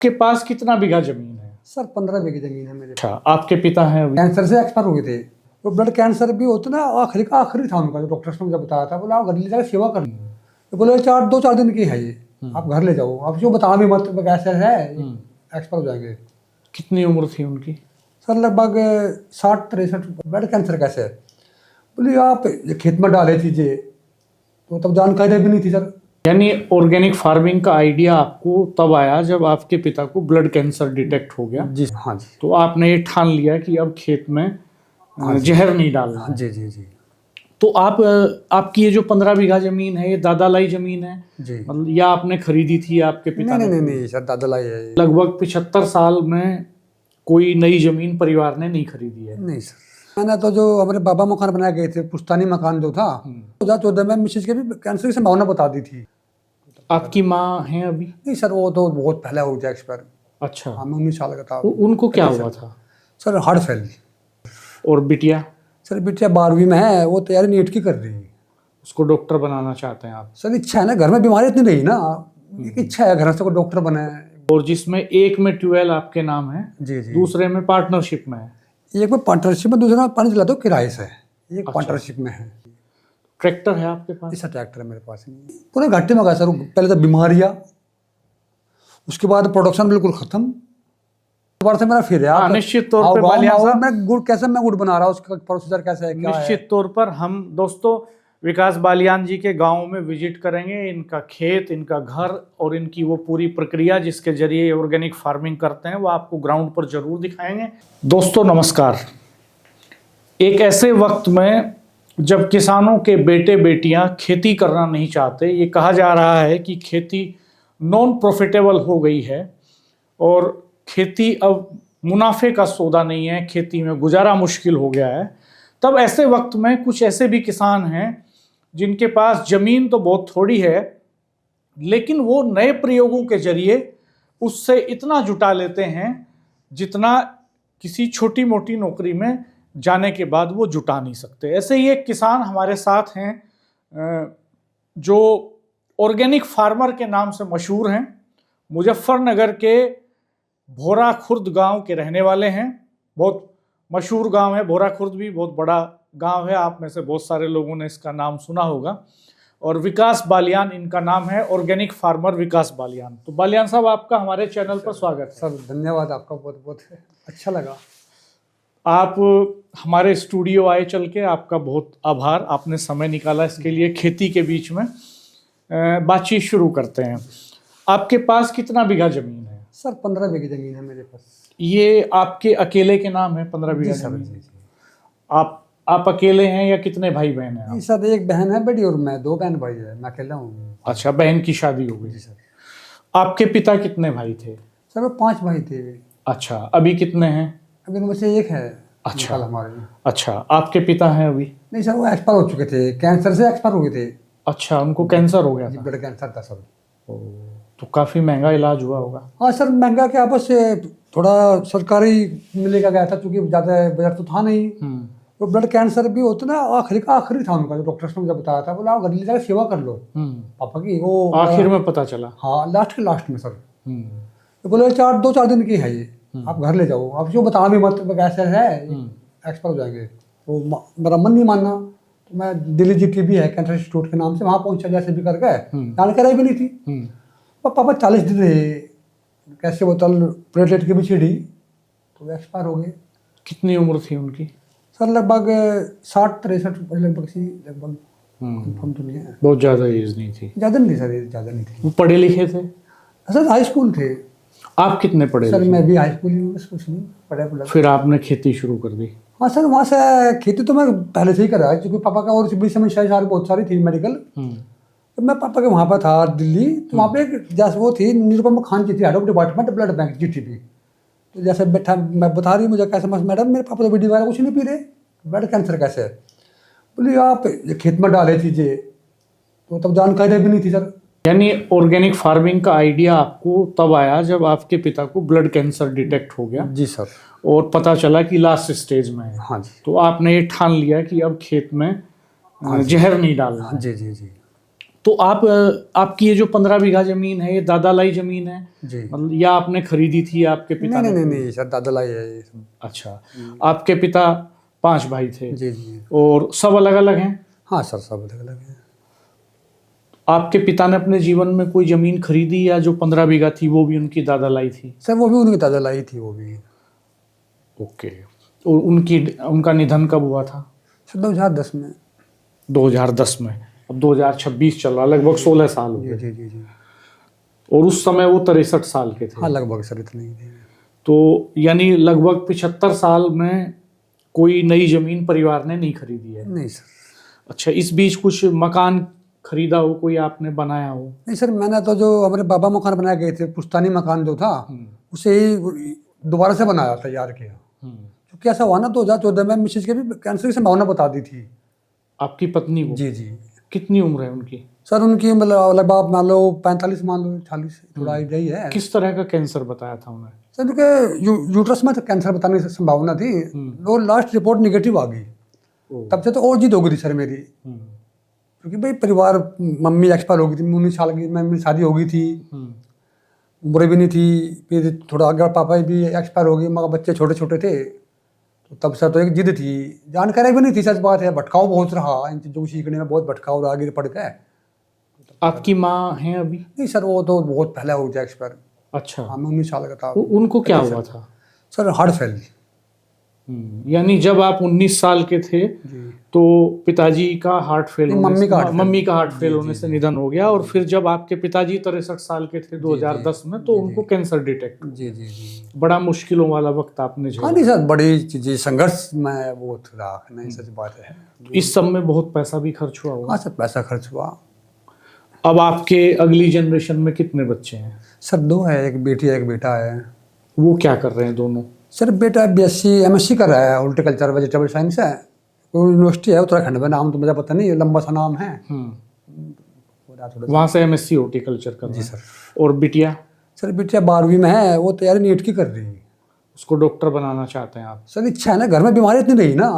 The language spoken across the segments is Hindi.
के पास कितना बीघा जमीन है? सर 15 बीघे जमीन है मेरे। अच्छा, आपके पिता हैं अभी? कैंसर से एक्सपायर हो गए थे। तो ब्लड कैंसर भी होता ना, आखिरी का आखिरी था उनका। जो डॉक्टर्स ने मुझे बताया था, बोला आप घर ले जाकर सेवा कर। तो बोले 4 दिन की है ये, आप घर ले जाओ। आप जो बताना भी मत, कैसे है एक्सपायर हो जाएंगे। कितनी उम्र थी उनकी? सर लगभग 60-63। ब्लड कैंसर कैसे है? बोले आप ये खेत में डाले चीजें, तो तब जानकारी भी नहीं थी सर। यानी ऑर्गेनिक फार्मिंग का आइडिया आपको तब आया जब आपके पिता को ब्लड कैंसर डिटेक्ट हो गया? जी हाँ जी। तो आपने ये ठान लिया कि अब खेत में जहर नहीं डालना है। जी जी जी। तो आपकी ये जो 15 बीघा जमीन है, ये दादालाई जमीन है जी, मतलब, या आपने खरीदी थी आपके पिता ने? नहीं सर, दादा लाई है। लगभग 75 साल में कोई नई जमीन परिवार ने नहीं खरीदी है? नहीं सर, मैंने तो जो हमारे बाबा मकान बनाए गए थे, पुश्तानी मकान जो था, 2014 में मिसेज के भी कैंसर की संभावना बता दी थी। आपकी माँ हैं अभी? नहीं सर, वो तो बहुत पहले हो गया एक्सपायर। अच्छा, हाँ, मैं 19 साल का था। उनको क्या हुआ था? Sir heart fail. और बिटिया? सर बिटिया 12वीं में है, वो तैयारी नीट की कर रही है। उसको डॉक्टर बनाना चाहते हैं आप? सर इच्छा है ना, घर में बीमारी इतनी रही ना, एक इच्छा है घर से कोई डॉक्टर बने। और जिसमें एक में ट्यूबवेल आपके नाम है, जी जी, दूसरे में पार्टनरशिप में है? एक में पार्टनरशिप में, दूसरा पानी चलाता हूँ किराए से। एक पार्टनरशिप में है। ट्रैक्टर है आपके पास? ऐसा ट्रैक्टर है मेरे पास नहीं। पूरे घाटे में गया सर। पहले तो बीमारियाँ, उसके बाद प्रोडक्शन बिल्कुल खत्म। दोबारा से मेरा फिर हाँ, निश्चित तौर पर बालियान साहब, मैं गुड़ कैसे मैं गुड़ बना रहा हूँ, उसका प्रोसीजर कैसे है, क्या निश्चित तौर पर हम दोस्तों विकास बालियान जी के गांव में विजिट करेंगे। इनका खेत, इनका घर और इनकी वो पूरी प्रक्रिया जिसके जरिए ऑर्गेनिक फार्मिंग करते हैं, वो आपको ग्राउंड पर जरूर दिखाएंगे। दोस्तों नमस्कार। एक ऐसे वक्त में जब किसानों के बेटे बेटियां खेती करना नहीं चाहते, ये कहा जा रहा है कि खेती नॉन प्रॉफिटेबल हो गई है और खेती अब मुनाफे का सौदा नहीं है, खेती में गुजारा मुश्किल हो गया है, तब ऐसे वक्त में कुछ ऐसे भी किसान हैं जिनके पास जमीन तो बहुत थोड़ी है, लेकिन वो नए प्रयोगों के जरिए उससे इतना जुटा लेते हैं जितना किसी छोटी मोटी नौकरी में जाने के बाद वो जुटा नहीं सकते। ऐसे ही एक किसान हमारे साथ हैं जो ऑर्गेनिक फार्मर के नाम से मशहूर हैं। मुजफ्फरनगर के भोरा खुर्द गांव के रहने वाले हैं। बहुत मशहूर गांव है भोरा खुर्द, भी बहुत बड़ा गांव है। आप में से बहुत सारे लोगों ने इसका नाम सुना होगा। और विकास बालियान इनका नाम है, ऑर्गेनिक फार्मर विकास बालियान। तो बालियान साहब, आपका हमारे चैनल पर स्वागत है। सर धन्यवाद आपका, बहुत बहुत अच्छा लगा। आप हमारे स्टूडियो आए चल के, आपका बहुत आभार, आपने समय निकाला इसके लिए। खेती के बीच में बातचीत शुरू करते हैं। आपके पास कितना बीघा जमीन है? सर 15 बीघे जमीन है मेरे पास। ये आपके अकेले के नाम है 15 बीघा जमीन? आप अकेले हैं या कितने भाई बहन हैं? सर एक बहन है बड़ी और मैं, 2 बहन भाई है, मैं अकेला हूँ। अच्छा, बहन की शादी हो गई? सर। आपके पिता कितने भाई थे? सर वो 5 भाई थे। अच्छा, अभी कितने हैं? अभी उनमें से एक है। अच्छा हमारे। अच्छा, आपके पिता हैं अभी? नहीं सर, वो एक्सपायर हो चुके थे, कैंसर से एक्सपायर हो गए थे। अच्छा, उनको कैंसर हो गया था? ब्लड कैंसर था सर। तो काफी महंगा इलाज हुआ होगा? हाँ सर, महंगा क्या, बस थोड़ा सरकारी मिलेगा गया था, क्योंकि ज्यादा बजट तो था नहीं। तो ब्लड कैंसर भी होता ना, आखिरी का आखिरी था उनका। जो डॉक्टर्स ने मुझे बताया था, बोला आप घर ले जाकर सेवा कर लो पापा की। वो आखिर में पता चला? हाँ, लास्ट में सर। तो बोले 4 दिन की है ये, आप घर ले जाओ। आप जो बताना भी मत, कैसे है एक्सपायर हो जाएंगे। तो मेरा मन नहीं मानना, तो मैं दिल्ली GTB है कैंसर इंस्टीट्यूट के नाम से, वहाँ पहुंचा जैसे भी करके। जानकारी भी नहीं थी। पापा 40 दिन रहे, कैसे बोतल प्लेटलेट की भी छिड़ी, तो एक्सपायर हो गए। कितनी उम्र थी उनकी? सर लगभग 60-63 लगभग सी, लगभग कंफर्म तो नहीं है। बहुत ज़्यादा एज नहीं थी? ज़्यादा नहीं सर, ज़्यादा नहीं थी। वो पढ़े लिखे थे? सर हाई स्कूल थे। आप कितने पढ़े? सर मैं भी हाई स्कूल ही हूँ, बस कुछ नहीं पढ़ा। फिर आपने खेती शुरू कर दी? हाँ सर, वहाँ से खेती तो मैं पहले से ही कर रहा है, क्योंकि पापा का और बीच में सारी बहुत सारी थी मेडिकल। तो मैं पापा के वहाँ पर था दिल्ली, तो वहाँ पे एक जैसे वो थी निरुपमा खान जी थी, head of department blood bank GTB। तो जैसे बैठा, मैं बता रही मुझे कैसे, मैडम मेरे पापा तो बीडी वगैरह कुछ नहीं पी रहे, ब्लड कैंसर कैसे है? बोली आप ये खेत में डाले चीजें, तो तब जानकारी भी नहीं थी सर। यानी ऑर्गेनिक फार्मिंग का आइडिया आपको तब आया जब आपके पिता को ब्लड कैंसर डिटेक्ट हो गया? जी सर। और पता चला कि लास्ट स्टेज में है। हाँ जी। तो आपने ये ठान लिया कि अब खेत में जहर नहीं डालना। जी जी जी। तो आप आपकी ये जो 15 बीघा जमीन है, ये दादा लाई जमीन है जी। मतलब, या आपने खरीदी थी, आपके पिता नहीं ने? नहीं नहीं सर, दादा लाई है ये सब। अच्छा, आपके पिता 5 भाई थे जी जी। और सब अलग अलग हैं? हाँ सर, सब अलग अलग है। आपके पिता ने अपने जीवन में कोई जमीन खरीदी, या जो 15 बीघा थी वो भी उनकी दादा लाई थी? सर वो भी उनकी दादा लाई थी, वो भी। ओके। और उनका निधन कब हुआ था? सर 2010 में। 2010 में। अब 2026 चल रहा, लगभग 16 साल हो जी गए। जी जी जी। और उस समय वो 63 साल के थे। हाँ लगभग सर, इतने ही थे। तो यानी लगभग 75 साल में कोई नई जमीन परिवार ने नहीं खरीदी है? नहीं सर। अच्छा, इस बीच कुछ मकान खरीदा हो, कोई आपने बनाया हो? नहीं सर, मैंने तो जो हमारे बाबा मकान बनाए गए थे, पुश्तैनी मकान जो था, उसे ही दोबारा से बनाया, तैयार किया। क्योंकि ऐसा हुआ ना, 2014 में मिसेज के भी कैंसर की संभावना बता दी थी। आपकी पत्नी को? जी जी। कितनी उम्र है उनकी? सर उनकी मतलब लगभग मान लो 45, मान लो 40, थोड़ा आइडिया ही है। किस तरह का कैंसर बताया था उन्हें? सर उनके यूट्रस में तो कैंसर बताने की संभावना थी, वो लास्ट रिपोर्ट निगेटिव आ गई। तब से तो और जिद हो गई थी सर मेरी, क्योंकि भाई परिवार, मम्मी एक्सपायर हो गई थी 19 साल की, मेरी शादी हो गई थी, उम्र भी नहीं थी। फिर थोड़ा आगे पापा भी एक्सपायर हो गए, मगर बच्चे छोटे छोटे थे। तो तब से तो एक जिद थी, जानकारी भी नहीं थी, सच बात है। भटकाव बहुत रहा इन चीज़ों को सीखने में, बहुत भटकाव रहा, आगे पड़ गए। आपकी माँ हैं अभी? नहीं सर, वो तो बहुत पहले हो गया एक्सपायर। अच्छा। हाँ, मैं 19 साल का था। उनको क्या हुआ था? Sir heart fail. यानी जब आप 19 साल के थे तो पिताजी का हार्ट फेल होने मम्मी का हार्ट फेल। मम्मी का हार्ट फेल होने से निधन हो गया, और फिर जब आपके पिताजी 63 साल के थे 2010 में, तो उनको कैंसर डिटेक्ट। जी जी जी। बड़ा मुश्किलों वाला वक्त आपने झेला। हाँ नहीं सर, बड़ी चीज़ें संघर्ष में वो रहा, नहीं सच बात है। इस सब में बहुत पैसा भी खर्च हुआ होगा? हाँ सर, पैसा खर्च हुआ। अब आपके अगली जनरेशन में कितने बच्चे हैं? सर 2 है, एक बेटी है, एक बेटा है। वो क्या कर रहे हैं दोनों? सर बेटा BSc MSc कर रहा है, हॉर्टिकल्चर वेजिटेबल साइंस है। वो यूनिवर्सिटी है उत्तराखंड में, नाम तो मुझे पता नहीं, लंबा सा नाम है। वहाँ से MSc हॉर्टिकल्चर कर रहे हैं। जी सर। और बिटिया? सर बिटिया 12वीं में है, वो तैयारी नीट की कर रही है। उसको डॉक्टर बनाना चाहते हैं आप? सर इच्छा है ना, घर में बीमारी इतनी रही ना,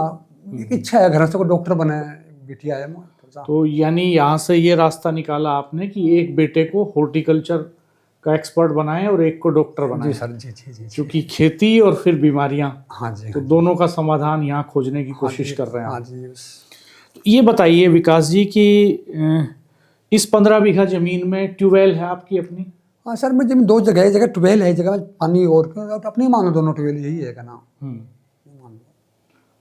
एक इच्छा है घर से कोई डॉक्टर बने। बिटिया है। तो यानी यहाँ से ये रास्ता निकाला आपने कि एक बेटे को हॉर्टिकल्चर का एक्सपर्ट बनाएं और एक को डॉक्टर बनाएं। जी सर। जी जी जी। क्योंकि खेती और फिर बीमारियां, हाँ जी। तो दोनों का समाधान यहाँ खोजने की कोशिश कर रहे हैं हाँ आप। जी। तो ये बताइए विकास जी कि इस 15 बीघा जमीन में ट्यूबवेल है आपकी अपनी? हाँ सर, मैं जमीन 2 जगह है, जगह ट्यूबवेल है, जगह में पानी, और अपनी मानो दोनों ट्यूबवेल यही है का नाम।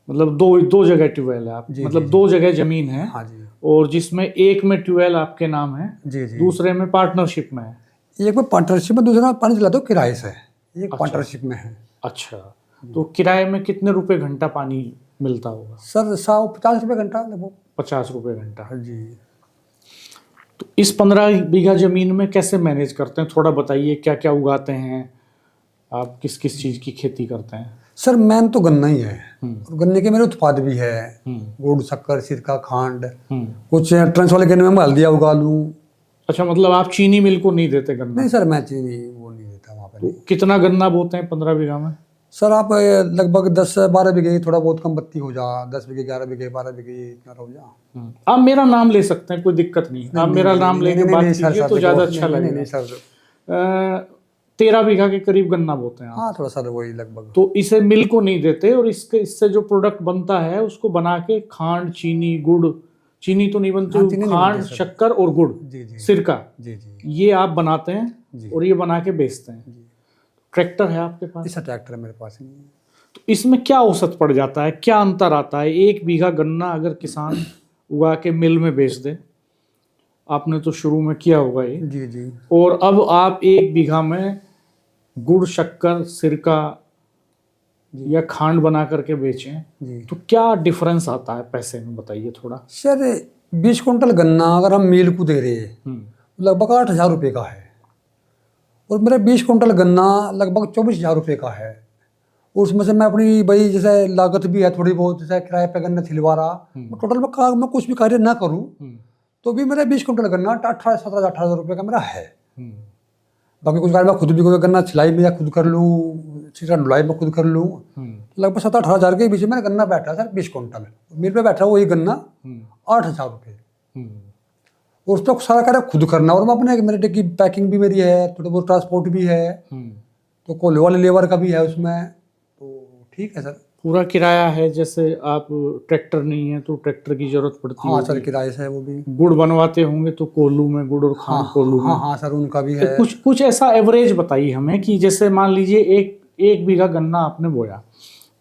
मतलब दो जगह ट्यूबवेल है आप, मतलब 2 जगह जमीन है। हाँ जी। और जिसमें एक में ट्यूबवेल आपके नाम है, जी जी। दूसरे में पार्टनरशिप में है। एक में पार्टनरशिप में, दूसरा पानी चला दो किराए से, एक पार्टनरशिप में है। अच्छा, तो किराए में कितने रुपए घंटा पानी मिलता होगा? सर 150 रुपये घंटा लगभग। 50 रुपए घंटा। जी। तो इस 15 बीघा जमीन में कैसे मैनेज करते हैं, थोड़ा बताइए। क्या क्या उगाते हैं आप, किस किस चीज़ की खेती करते हैं? सर मेन तो गन्ना ही है, और गन्ने के मेरे उत्पाद भी है, गुड़, शक्कर, सिरका, खांड। कुछ ट्रांस वाले गन्ने में मैं हल्दिया उगा लूँ। अच्छा, मतलब आप चीनी मिल को नहीं देते गन्ना? नहीं सर, मैं चीनी वो नहीं देता वहाँ पे। कितना गन्ना बोते हैं 15 बीघा में? सर आप लगभग 10-12 बीघे, थोड़ा बहुत कम बत्ती हो जा, 10 बीघे, 11 बीघे, 12 बीघे, इतना हो जा। आप मेरा नाम ले सकते हैं, कोई दिक्कत नहीं। आप मेरा नाम लेके बात कीजिए तो ज़्यादा अच्छा लगेगा। नहीं सर। 13 बीघा के करीब गन्ना बोते हैं आप। हाँ थोड़ा सा वही लगभग। तो इसे मिल को नहीं देते, और इससे जो प्रोडक्ट बनता है उसको बना के खांड, चीनी, गुड़, चीनी तो नहीं बनती, खांड, शक्कर और गुड़, सिरका, ये आप बनाते हैं और ये बना के बेचते हैं। ट्रैक्टर है आपके पास? इस ट्रैक्टर मेरे पास नहीं है। तो इसमें क्या औसत पड़ जाता है, क्या अंतर आता है? 1 बीघा गन्ना अगर किसान उगा के मिल में बेच दे, आपने तो शुरू में किया होगा ये। जी जी। और अब आप 1 बीघा में गुड़, शक्कर, सिरका या खांड बना करके बेचें, तो क्या डिफरेंस आता है पैसे में, बताइए थोड़ा। सर 20 कुंटल गन्ना अगर हम मिल को दे रहे हैं लगभग 8,000 रुपये का है, और मेरा 20 कुंटल गन्ना लगभग 24,000 रुपये का है। और उसमें से मैं अपनी भाई जैसे लागत भी है थोड़ी बहुत, जैसे किराए पे गन्ना छिलवा रहा, टोटल मैं कुछ भी कार्य ना करूँ तो भी मेरा 20 कुंटल गन्ना 18,000 रुपये का मेरा है। बाकी कुछ कार्य मैं खुद भी गन्ना छिलाई में या खुद कर लूँ, छिटा ढुलाई में खुद कर लूँ, लगभग 7-8 हज़ार के बीच में गन्ना बैठा सर 20 कुंटल। मिल पे बैठा वही गन्ना 8,000 रुपये। और उसका सारा कार्य खुद करना, और मैं अपने मेरे की पैकिंग भी मेरी है, थोड़ा बहुत ट्रांसपोर्ट भी है, तो कोले वाले लेबर का भी है उसमें, तो ठीक है सर। पूरा किराया है, जैसे आप ट्रैक्टर नहीं है तो ट्रैक्टर की जरूरत पड़ती है। हाँ सर, किराए से है वो भी। गुड़ बनवाते होंगे तो कोल्हू में, गुड़ और खांड कोल्हू में। हाँ सर, उनका भी है। कुछ कुछ ऐसा एवरेज बताइए हमें कि जैसे मान लीजिए एक बीघा गन्ना आपने बोया,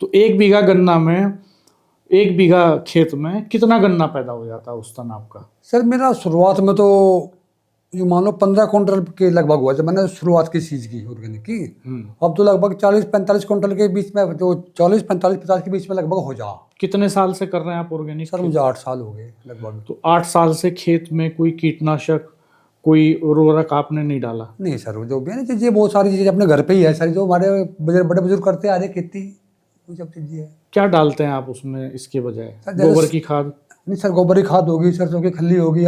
तो एक बीघा गन्ना में, एक बीघा खेत में कितना गन्ना पैदा हो जाता है उस तन आपका? सर मेरा शुरुआत में तो ये मान लो 15 क्विंटल के लगभग हुआ जब मैंने शुरुआत की चीज़ की ऑर्गेनिक की। अब तो लगभग 40-45 क्विंटल के बीच में, तो 40-45-50 के बीच में लगभग हो जा। कितने साल से कर रहे हैं आप ऑर्गेनिक? सर मुझे 8 साल हो गए लगभग। तो 8 साल से खेत में कोई कीटनाशक, कोई उर्वरक आपने नहीं डाला? नहीं सर, वो जो भी है ना चीज़ें, बहुत सारी चीज़ें अपने घर पे ही है सारी, जो हमारे बड़े बुजुर्ग करते आ रहे खेती, वो सब चीज़ें है। क्या डालते हैं आप उसमें इसके बजाय? सर, जैसे- गोबर की खाद? नहीं सर, गोबर की खाद होगी, सरसों की खल्ली होगी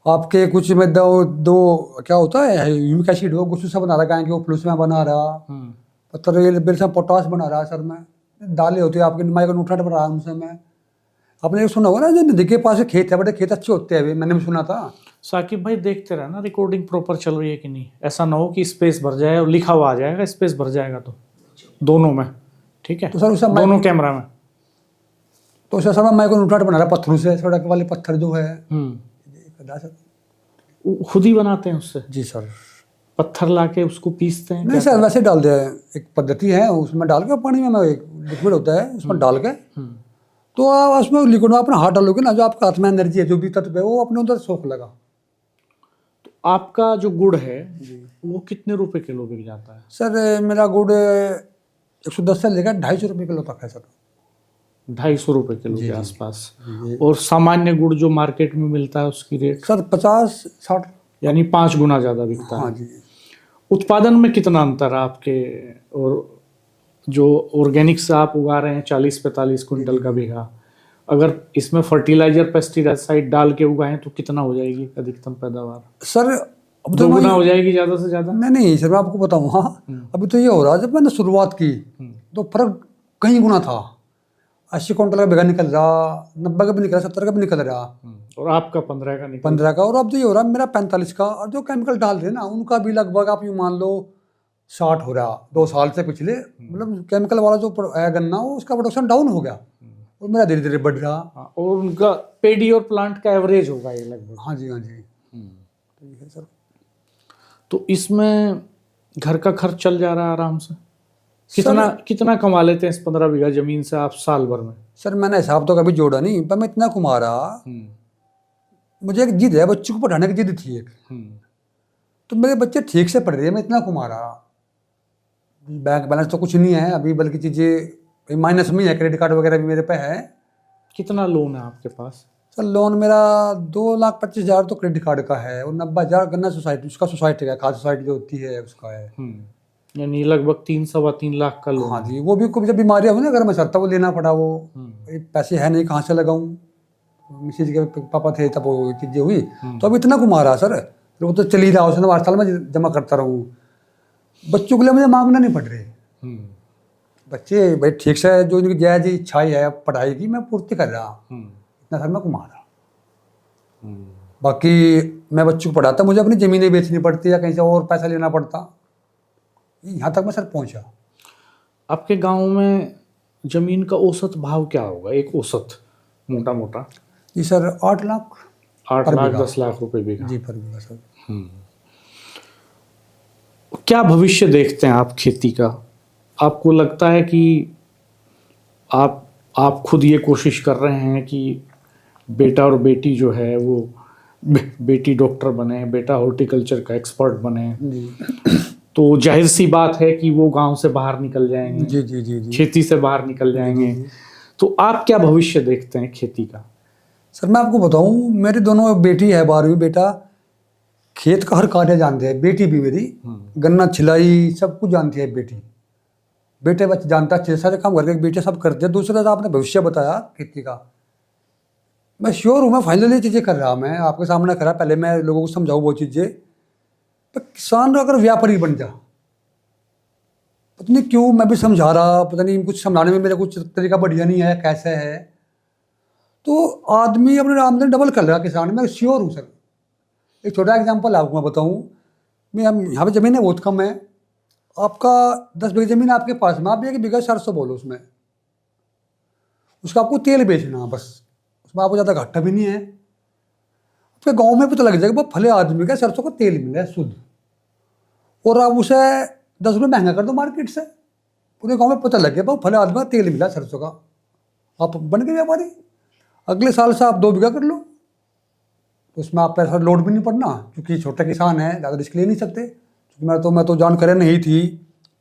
आपके कुछ में दो क्या होता है, यूमिक एसिड हो, कुछ सा बना रहा गाय के, वो प्लस में बना रहा, पत्थर बिरसा पोटास बना रहा सर। मैं दालें होती है आपके, माइक्रो न्यूट्रिएंट बना रहा उनसे मैं। आपने ये सुना होगा ना, जो नदी के पास खेत है, बड़े खेत अच्छे होते हैं, अभी मैंने भी सुना था। साकिब भाई देखते रहना रिकॉर्डिंग प्रॉपर चल रही है कि नहीं, ऐसा ना हो कि स्पेस भर जाए और लिखा हुआ आ जाएगा, स्पेस भर जाएगा तो दोनों में, ठीक है? तो सर उससे दोनों कैमरा में। तो उससे सर मैं माइक्रो न्यूट्रिएंट बना रहा पत्थरों से, सड़क वाले पत्थर जो है। सर खुद ही बनाते हैं उससे? जी सर। पत्थर लाके उसको पीसते हैं? नहीं सर, वैसे डाल दिया है, एक पद्धति है, उसमें डाल के पानी में एक लिक्विड होता है, उसमें डाल के, तो आप उसमें लिक्विड में अपना हाथ डालोगे ना, जो आपका हाथ में एनर्जी है, जो भी तत्व है, वो अपने अंदर सोख लगा। तो आपका जो गुड़ है वो कितने रुपए किलो बिक जाता है? सर मेरा गुड़ 110 से लेकर 250 रुपये किलो तक है सर। 250 रुपए किलो के आसपास। और सामान्य गुड़ जो मार्केट में मिलता है उसकी रेट? सर 50-60, यानी 5 गुना ज्यादा बिकता है। हाँ जी। उत्पादन में कितना अंतर है आपके और जो ऑर्गेनिक से आप उगा रहे हैं 40-45 क्विंटल का बीघा, अगर इसमें फर्टिलाइजर पेस्टिसाइड डाल के उगाएं तो कितना हो जाएगी अधिकतम पैदावार? सर अब तो 2 गुना हो जाएगी ज्यादा से ज्यादा? नहीं सर, मैं आपको बताऊँ, हाँ अभी तो ये हो रहा है, जब मैंने शुरुआत की तो फर्क कई गुना था। 80 क्विंटल का बीघा निकल रहा, 90 का भी निकल रहा, 70 का भी निकल रहा, और आपका 15 का निकल 15 का, और अब तो ये हो रहा है मेरा 45 का। और जो केमिकल डाल रहे हैं ना, उनका भी लगभग आप यूँ मान लो 60 हो रहा 2 साल से पिछले। मतलब केमिकल वाला जो है गन्ना, वो उसका प्रोडक्शन डाउन हो गया और मेरा धीरे धीरे बढ़ रहा। और उनका पेडी और प्लांट का एवरेज होगा ये लगभग? हाँ जी, हाँ जी। ठीक है सर। तो इसमें घर का खर्च चल जा रहा है आराम से? कितना कमा लेते हैं इस 15 बीघा जमीन से आप साल भर में? सर मैंने हिसाब तो कभी जोड़ा नहीं, पर मैं इतना कमा रहा। मुझे एक जिद है, बच्चों को पढ़ाने की जिद थी एक, तो मेरे बच्चे ठीक से पढ़ रहे हैं, मैं इतना कमा रहा। बैंक बैलेंस तो कुछ नहीं है अभी, बल्कि चीज़ें माइनस में है, क्रेडिट कार्ड वगैरह भी मेरे पे है। कितना लोन है आपके पास? सर लोन मेरा 2,25,000 तो क्रेडिट कार्ड का है, और 90,000 गन्ना सोसाइटी, उसका सोसाइटी का, खाद सोसाइटी जो होती है उसका है। यानी लगभग 3-3.25 लाख का लोन। हाँ जी, वो भी कुछ जब बीमारियाँ हुई ना घर में सर, तब वो लेना पड़ा। वो पैसे है नहीं, कहाँ से लगाऊं, मिसेज के पापा थे तब वो चीज़ें हुई, तो अब इतना घुमा रहा सर, वो तो चल ही रहा, उसने 8 साल में जमा करता रहूँ। बच्चों के लिए मुझे मांगना नहीं पड़ रही। बच्चे भाई ठीक से, जो इनकी जायज इच्छाएं है पढ़ाई की, मैं पूर्ति कर रहा, इतना सर मैं घुमा रहा। बाकी मैं बच्चों को पढ़ाता, मुझे अपनी ज़मीनें बेचनी पड़ती या कहीं से और पैसा लेना पड़ता, यहाँ तक मैं सर पहुँचा। आपके गांव में जमीन का औसत भाव क्या होगा, एक औसत मोटा मोटा? जी सर 8 लाख 8 लाख 10 लाख रुपए बीघा जी पर बीघा सर। क्या भविष्य देखते हैं आप खेती का? आपको लगता है कि आप खुद ये कोशिश कर रहे हैं कि बेटा और बेटी जो है वो बेटी डॉक्टर बने, बेटा हॉर्टिकल्चर का एक्सपर्ट बने, तो जाहिर सी बात है कि वो गांव से बाहर निकल जाएंगे, जी जी जी जी, खेती से बाहर निकल जाएंगे। तो आप क्या भविष्य देखते हैं खेती का? सर मैं आपको बताऊं, मेरी दोनों बेटी है, 12वीं बेटा, खेत का हर कार्य जानते हैं। बेटी भी मेरी गन्ना छिलाई सब कुछ जानती है बेटी। बेटे बच्चे जानता है, 6 सारे काम करके बेटे सब करते हैं। दूसरा आपने भविष्य बताया खेती का, मैं श्योर हूँ, मैं फाइनली चीज़ें कर रहा, मैं आपके सामने करा, पहले मैं लोगों को समझाऊँ वो चीज़ें। तो किसान अगर व्यापारी बन जा, पता नहीं क्यों मैं भी समझा रहा, पता नहीं कुछ समझाने में मेरा कुछ तरीका बढ़िया नहीं है, कैसे है, तो आदमी अपने आमदनी डबल कर लेगा किसान, मैं श्योर हूँ सर। एक छोटा एग्जांपल आपको मैं बताऊँ, मैं हम यहाँ पे ज़मीन है बहुत कम है, आपका 10 बीघा ज़मीन आपके पास में, आप 1 बीघा सरसों बोलो उसमें, उसका आपको तेल बेचना बस, उसमें आपको ज़्यादा घाटा भी नहीं है। आपके गांव में पता लग जाएगा वो फले आदमी का सरसों का तेल मिला है शुद्ध, और आप उसे 10 रुपये महंगा कर दो मार्केट से, पूरे गांव में पता लग गया वो फले आदमी का तेल मिला सरसों का, आप बन गए व्यापारी। अगले साल से आप 2 बीघा कर लो, तो उसमें आप पैसा लोड भी नहीं पड़ना, क्योंकि छोटे किसान हैं, ज़्यादा रिस्क ले नहीं सकते। क्योंकि मैं तो जानकारी नहीं थी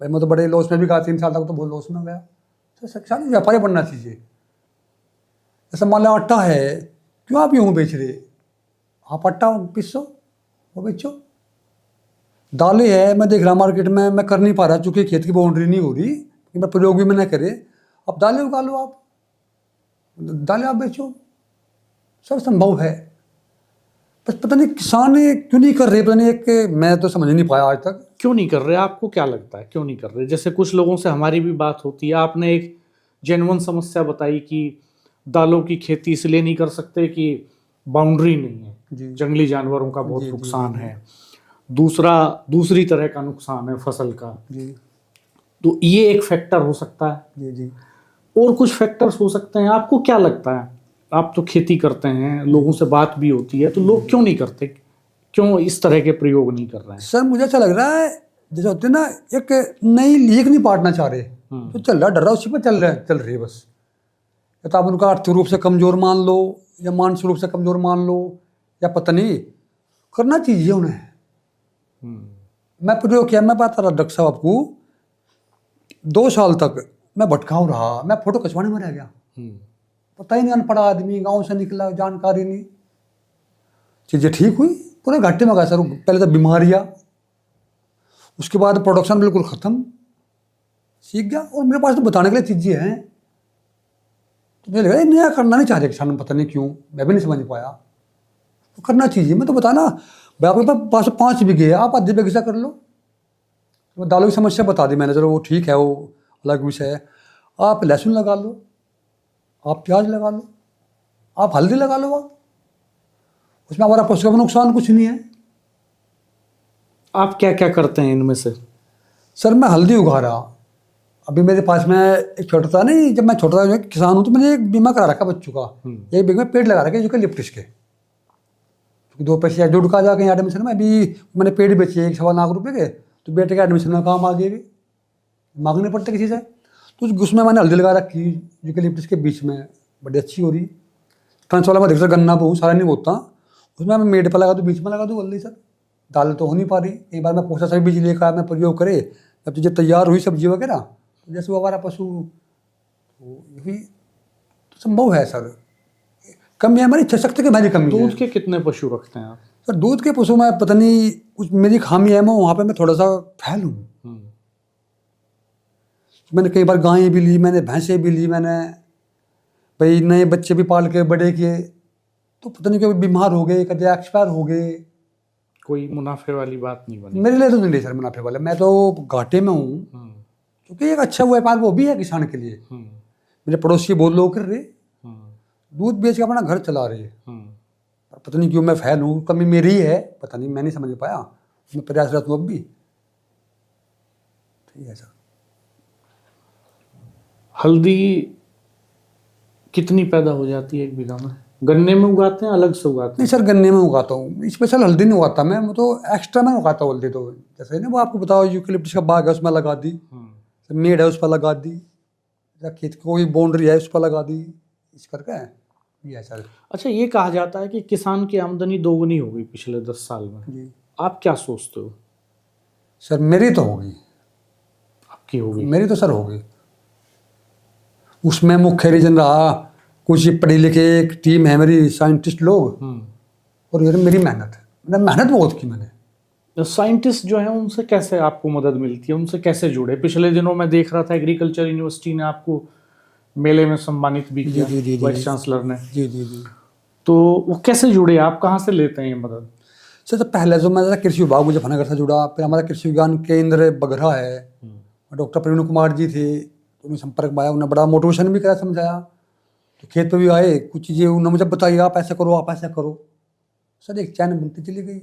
भाई, मैं तो बड़े लॉस में भी कहा 3 साल तक तो बहुत लॉस में गया। तो किसान व्यापारी बनना चाहिए। जैसे मान लो आटा है, क्यों आप यूँ बेच रहे, आप आटा पीसो वो बेचो। दालें है, मैं देख रहा मार्केट में, मैं कर नहीं पा रहा चूँकि खेत की बाउंड्री नहीं हो रही, मैं प्रयोग भी मैं न करे, अब दालें उगा लो, आप दालें आप बेचो, सब संभव है। बस पता नहीं किसान क्यों नहीं कर रहे, पता नहीं, एक मैं तो समझ नहीं पाया आज तक। क्यों नहीं कर रहे, आपको क्या लगता है क्यों नहीं कर रहे? जैसे कुछ लोगों से हमारी भी बात होती है, आपने एक जेन्युइन समस्या बताई कि दालों की खेती इसलिए नहीं कर सकते कि बाउंड्री नहीं है, जी। जंगली जानवरों का बहुत जी, जी, नुकसान जी। है, दूसरी तरह का नुकसान है फसल का, जी तो ये एक फैक्टर हो सकता है। जी जी और कुछ फैक्टर्स हो सकते हैं, आपको क्या लगता है? आप तो खेती करते हैं, लोगों से बात भी होती है, तो लोग क्यों नहीं करते, क्यों इस तरह के प्रयोग नहीं कर रहे हैं? सर, मुझे ऐसा लग रहा है जैसे होते हैं ना, एक नई लीक नहीं पाटना चाह रहे, तो चल रहा डर रहा उसी पर चल रहे बस। या तो आप उनका आर्थिक रूप से कमज़ोर मान लो, या मानसिक रूप से कमज़ोर मान लो, या पता नहीं, करना चाहिए उन्हें। मैं प्रयोग किया, मैं बता रहा डॉक्टर साहब आपको, 2 साल तक मैं भटकाऊ रहा, मैं फोटो खिंचवाने में रह गया, पता ही नहीं, अनपढ़ आदमी गांव से निकला, जानकारी नहीं, चीज़ें ठीक हुई, पूरे घाटे में गया सर। पहले तो बीमारियाँ, उसके बाद प्रोडक्शन बिल्कुल ख़त्म, सीख गया। और मेरे पास तो बताने के लिए चीज़ें हैं, तो मुझे लगा ये नया करना नहीं चाह रहे किसान, पता नहीं क्यों, मैं भी नहीं समझ पाया। तो करना चाहिए, मैं तो बताना भाई, आपके पास 5 बीघे है, आप आधे बीघे से कर लो। तो दालों की समस्या बता दी मैंने, चलो वो ठीक है, वो अलग विषय है। आप लहसुन लगा लो, आप प्याज लगा लो, आप हल्दी लगा लो, आप उसमें हमारा पशु का नुकसान कुछ नहीं है। आप क्या क्या करते हैं इनमें से? सर, मैं हल्दी उगा रहा, अभी मेरे पास में एक छोटा था नहीं, जब मैं छोटा था किसान हूँ, तो मैंने एक बीमा करा रखा बच्चों का, 1 बीघे में पेड़ लगा रखे यूकेलिप्टस के, 2 पैसे जुड़ का जाके एडमिशन में, अभी मैंने पेड़ बेचे 1.25 लाख रुपए के, तो बेटे के एडमिशन में काम आ गए, भी मांगने पड़ते किसी से। तो उसमें मैंने हल्दी लगा रखी यूकेलिप्टस के बीच में, बड़ी अच्छी हो रही। ट्रांसवाला में देख सर, गन्ना बहुत सारा नहीं बोता, उसमें मैं मेड पर लगा दूँ, बीच में लगा दूँ हल्दी सर, दाल तो हो नहीं पा रही। एक बार मैं पोसा सभी बीज लेकर आया, मैं प्रयोग करे, जब चीज़ें तैयार हुई सब्जी वगैरह, तो जैसे वो हमारा पशु, तो ये भी तो संभव है सर। कमी है हमारी इच्छा शक्ति की, हमारी कमी है। दूध के कितने पशु रखते हैं आप? सर, दूध के पशु में पता नहीं, कुछ मेरी खामी है, मैं वहाँ पे मैं थोड़ा सा फैल हूँ। मैंने कई बार गायें भी ली, मैंने भैंसें भी ली, मैंने भाई नए बच्चे भी पाल के बड़े किए, तो पता नहीं कभी बीमार हो गए, कभी एक्सपायर हो गए। कोई मुनाफे वाली बात नहीं बनी? मेरे लिए तो नहीं सर मुनाफे वाले, मैं तो घाटे में हूँ, क्योंकि एक अच्छा व्यापार वो भी है किसान के लिए। मेरे पड़ोसी बहुत लोग कर रहे, दूध बेच के अपना घर चला रहे, पर पता नहीं क्यों मैं फैल हूँ, कमी मेरी है, पता नहीं, मैं नहीं समझ पाया, मैं प्रयासरत हूँ अब भी। ठीक है सर। हल्दी कितनी पैदा हो जाती है 1 बीघा में? गन्ने में उगाते हैं, अलग से उगाते नहीं सर, गन्ने में उगाता हूँ, स्पेशल हल्दी नहीं उगाता मैं, वो तो एक्स्ट्रा में उगाता हूँ हल्दी। तो जैसे ना वो आपको बताओ, यूकेलिप्टस का बाग है, उसमें लगा दी, मेड़ है उस पर लगा दी, या खेत की कोई बाउंड्री है उस पर लगा दी, इस करके ये है सर। अच्छा, ये कहा जाता है कि किसान की आमदनी दोगुनी हो गई पिछले 10 साल में, जी आप क्या सोचते हो? सर, मेरी तो होगी, आपकी हो गई? मेरी तो सर होगी। उसमें मुख्य रीजन रहा, कुछ पढ़े लिखे एक टीम है मेरी, साइंटिस्ट लोग, और ये मेरी मेहनत है, मैंने मेहनत बहुत की। मैंने साइंटिस्ट जो है उनसे कैसे आपको मदद मिलती है, उनसे कैसे जुड़े? पिछले दिनों मैं देख रहा था एग्रीकल्चर यूनिवर्सिटी ने आपको मेले में सम्मानित भी किया, वाइस चांसलर ने। जी जी जी। तो वो कैसे जुड़े, आप कहाँ से लेते हैं ये मदद? सर, तो पहले जो मैं कृषि विभाग मुजफ्फरनगर से जुड़ा, फिर हमारा कृषि विज्ञान केंद्र बगरा है, डॉक्टर प्रवीण कुमार जी थे, तो उन्हें संपर्क में आया, उन्होंने बड़ा मोटिवेशन भी करा, समझाया, तो खेत पे भी आए, कुछ चीज़ें उन्होंने मुझे बताई, आप ऐसा करो, आप ऐसा करो। सर एक चैन बनती चली गई।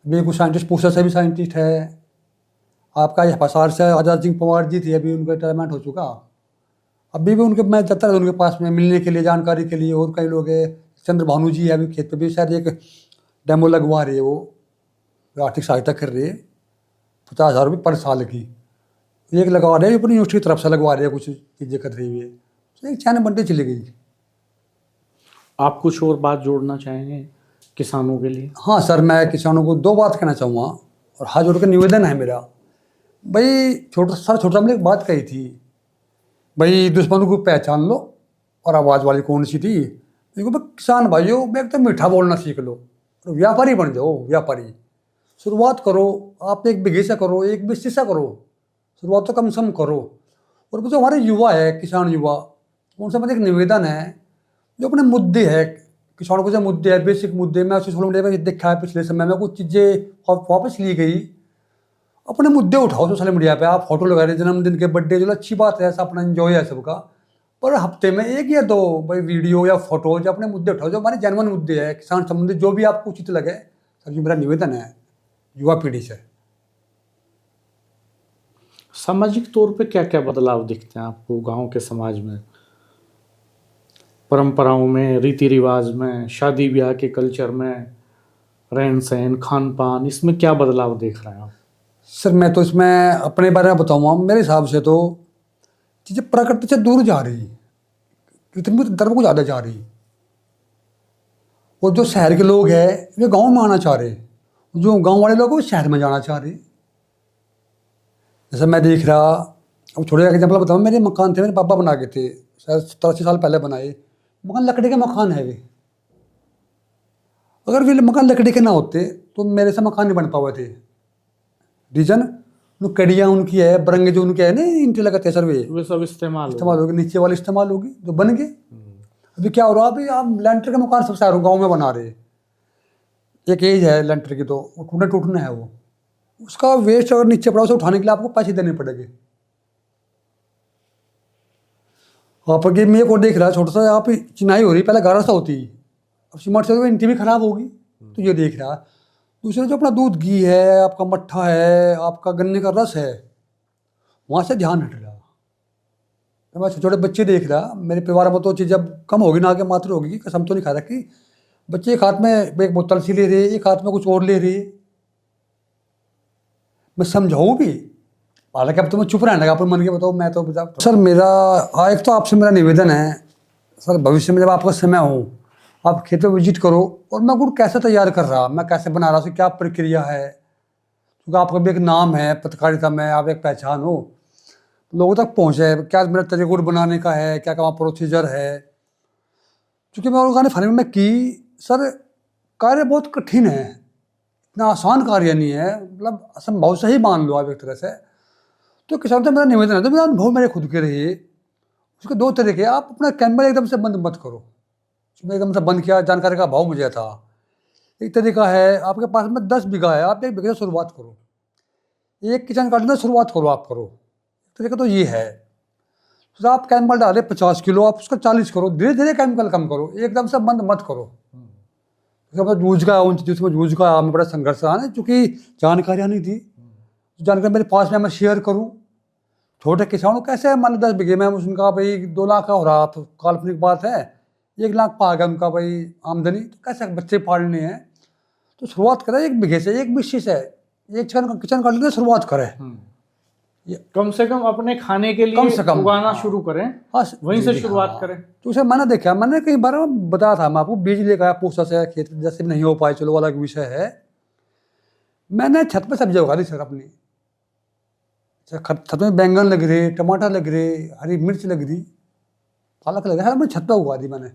मेरे को साइंटिस्ट पूछा, सभी साइंटिस्ट है आपका, ये हिसार से आज़ाद सिंह पवार जी थे, अभी उनका रिटायरमेंट हो चुका, अभी भी उनके मैं जाता रहता उनके पास में मिलने के लिए, जानकारी के लिए। और कई लोग है, चंद्र भानु जी है, अभी खेत पे भी शायद एक डेमो लगवा रही है, वो आर्थिक सहायता कर रही है, 50,000 रुपये पर साल की एक लगवा रहे हैं, अपनी यूनिवर्सिटी की तरफ से लगवा रहे हैं, कुछ चीज़ें कर रही है। तो एक चैन बनती चली गई। आप कुछ और बात जोड़ना चाहेंगे किसानों के लिए? हाँ सर, मैं किसानों को 2 बात कहना चाहूँगा, और हाथ जोड़ कर निवेदन है मेरा। भाई छोटा हमने एक बात कही थी, भाई दुश्मनों को पहचान लो, और आवाज़ वाली कौन सी थी, देखो भाई किसान भाइयों, मैं एकदम मीठा बोलना सीख लो, और व्यापारी बन जाओ। व्यापारी शुरुआत करो, आप एक बीघे से करो, एक बीस से करो, शुरुआत तो कम से कम करो। और जो हमारे युवा है, किसान युवा, उनसे मेरा एक निवेदन है, जो अपने मुद्दे है, किसानों के जो मुद्दे है, बेसिक मुद्दे, मैं सोशल मीडिया पर देखा है पिछले समय में, कुछ चीज़ें वापस ली गई। अपने मुद्दे उठाओ सोशल मीडिया पे, आप फोटो लगा रहे, जन्मदिन के, बर्थडे, जो अच्छी बात है, ऐसा अपना एंजॉय है सबका, पर हफ्ते में 1 या 2 भाई वीडियो या फोटो, जो अपने मुद्दे उठाओ, जो हमारे जेन्युइन मुद्दे है, किसान संबंधित, जो भी आपको उचित लगे। सर जी मेरा निवेदन है युवा पीढ़ी से। सामाजिक तौर पे क्या क्या बदलाव दिखते हैं आपको गांव के समाज में, परंपराओं में, रीति रिवाज में, शादी ब्याह के कल्चर में, रहन सहन, खान पान, इसमें क्या बदलाव देख रहे हैं आप? सर मैं तो इसमें अपने बारे में बताऊँगा, मेरे हिसाब से तो चीज़ें प्रकृति से दूर जा रही, कृत्रिम धर्म को ज़्यादा जा रही, और जो शहर के लोग हैं वे गांव में आना चाह रहे, जो गांव वाले लोग हैं वो शहर में जाना चाह रहे। जैसे मैं देख रहा, अब छोटे एग्जाम्पल बताऊँ, मेरे मकान थे, मेरे पापा बना के थे, शायद 87 साल पहले बनाए मकान, लकड़ी के मकान है वे। अगर वे मकान लकड़ी के ना होते तो मेरे से मकान नहीं बन पाए थे। रीजन, कड़ियाँ उनकी है, बरंगे जो उनके है ना, इंटे लगाते हैं सर, वे सब इस्तेमाल होगी, नीचे वाली इस्तेमाल होगी, जो बन गए। अभी क्या हो रहा है, अभी आप लेंटर का मकान सब सारे गाँव में बना रहे, एक एज है लेंटर की, तो टूटना है वो, उसका वेस्ट अगर नीचे पड़ा, उसे उठाने के लिए आपको पैसे देने पड़ेंगे। आप आगे मैं एक और देख रहा है, छोटा सा यहाँ पे चिनाई हो रही, पहले 1100 होती, अब सीमेंट से इंटी भी खराब होगी, तो ये देख रहा। दूसरा जो अपना दूध घी है, आपका मट्ठा है, आपका गन्ने का रस है, वहाँ से ध्यान हट रहा। मैं छोटे बच्चे देख रहा, मेरे परिवार में तो चीज़ जब कम होगी ना, आगे मात्र होगी, कसम तो नहीं खा रखी, बच्चे एक हाथ में एक बोतल सी ले रहे, एक हाथ में कुछ और ले रहे। मैं समझाऊँ भी, हालांकि अब तो मैं चुप रहने लगा, अपन मन के बताओ, मैं तो बता। सर मेरा एक तो आपसे मेरा निवेदन है सर, भविष्य में जब आपका समय हो, आप खेत में विजिट करो, और मैं गुड़ कैसे तैयार कर रहा, मैं कैसे बना रहा, उसकी क्या प्रक्रिया है, क्योंकि आपका भी एक नाम है पत्रकारिता में, आप एक पहचान हो, लोगों तक पहुँचे, क्या मेरा तरीका गुड़ बनाने का है, क्या क्या प्रोसीजर है। क्योंकि मैं ऑर्गेनिक फार्मिंग में की सर, कार्य बहुत कठिन है, इतना आसान कार्य नहीं है, मतलब असंभव से ही मान लो आप एक तरह से। तो किसान से मेरा निवेदन है, तो मेरा अनुभव मेरे खुद के रहे, उसके 2 तरीके, आप अपना कैंबल एकदम से बंद मत करो, मैं एकदम से बंद किया, जानकारी का अभाव मुझे था। एक तरीका है, आपके पास में 10 बीघा है, आप 1 बीघे से शुरुआत करो, एक किचन गार्डन से शुरुआत करो, आप करो। तरीका तो ये है, तो आप केमिकल डाले 50 किलो, आप उसका 40 करो, धीरे धीरे केमिकल कम करो, एकदम से बंद मत करो। जूझ का उन चीज़ों में जूझ का हमें बड़ा संघर्ष रहा है, चूँकि जानकारियाँ नहीं थी, जानकारी मेरे पास में मैं शेयर करूँ। छोटे किसानों कैसे, मान लो 10 बीघे में उनका भाई 2 लाख का हो रहा, तो काल्पनिक बात है, 1 लाख पा गया उनका भाई आमदनी, तो कैसे बच्चे पालने हैं। तो शुरुआत करें 1 बीघे से, 1 बीसी से, एक किचन गार्डन से शुरुआत करें, कम से कम अपने खाने के लिए कम से कम उगाना शुरू करें, हाँ, वहीं से शुरुआत करें। तो उसे मैंने देखा, मैंने कई बार बताया था, मैं आपको बीज लेकर आया पूछा से खेत, जैसे भी नहीं हो पाए, चलो अलग विषय है। मैंने छत पे सब्जी उगा दी सर अपनी, छत में बैंगन लग रहे, टमाटर लग रहे, हरी मिर्च लग रही, पालक लग रहा है, मैंने छत पे उगा दी मैंने।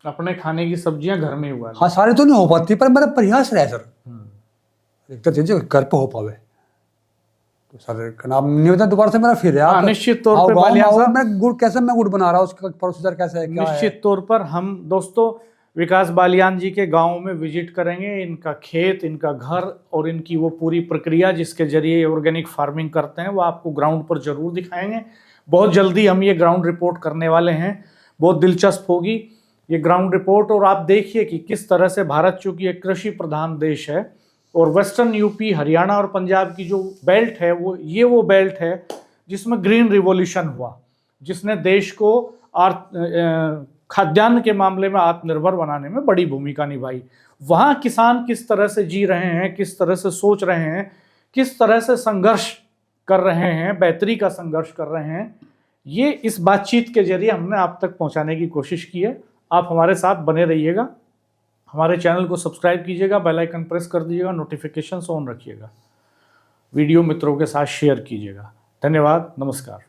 अपने खाने की सब्जियां घर में उगा ली। हाँ, सारी तो नहीं हो पाती, पर मेरा प्रयास रहा सर, एक तो चीजें घर पे हो पावे। तो सर नाम निवेदन दोबारा से मेरा फिर है, निश्चित तौर पर बालियान साहब, मैं गुड़ बना रहा हूँ, उसका प्रोसीजर कैसे है, क्या निश्चित तौर पर हम दोस्तों विकास बालियान जी के गांव में विजिट करेंगे, इनका खेत, इनका घर और इनकी वो पूरी प्रक्रिया जिसके जरिए ऑर्गेनिक फार्मिंग करते हैं, वो आपको ग्राउंड पर जरूर दिखाएंगे। बहुत जल्दी हम ये ग्राउंड रिपोर्ट करने वाले हैं। बहुत दिलचस्प होगी ये ग्राउंड रिपोर्ट। और आप देखिए कि किस तरह से भारत चूंकि एक कृषि प्रधान देश है और वेस्टर्न यूपी, हरियाणा और पंजाब की जो बेल्ट है वो बेल्ट है जिसमें ग्रीन रिवॉल्यूशन हुआ, जिसने देश को खाद्यान्न के मामले में आत्मनिर्भर बनाने में बड़ी भूमिका निभाई। वहाँ किसान किस तरह से जी रहे हैं, किस तरह से सोच रहे हैं, किस तरह से संघर्ष कर रहे हैं, बेहतरी का संघर्ष कर रहे हैं, ये इस बातचीत के जरिए हमने आप तक पहुंचाने की कोशिश की है। आप हमारे साथ बने रहिएगा, हमारे चैनल को सब्सक्राइब कीजिएगा, बेल आइकन प्रेस कर दीजिएगा, नोटिफिकेशंस ऑन रखिएगा, वीडियो मित्रों के साथ शेयर कीजिएगा। धन्यवाद, नमस्कार।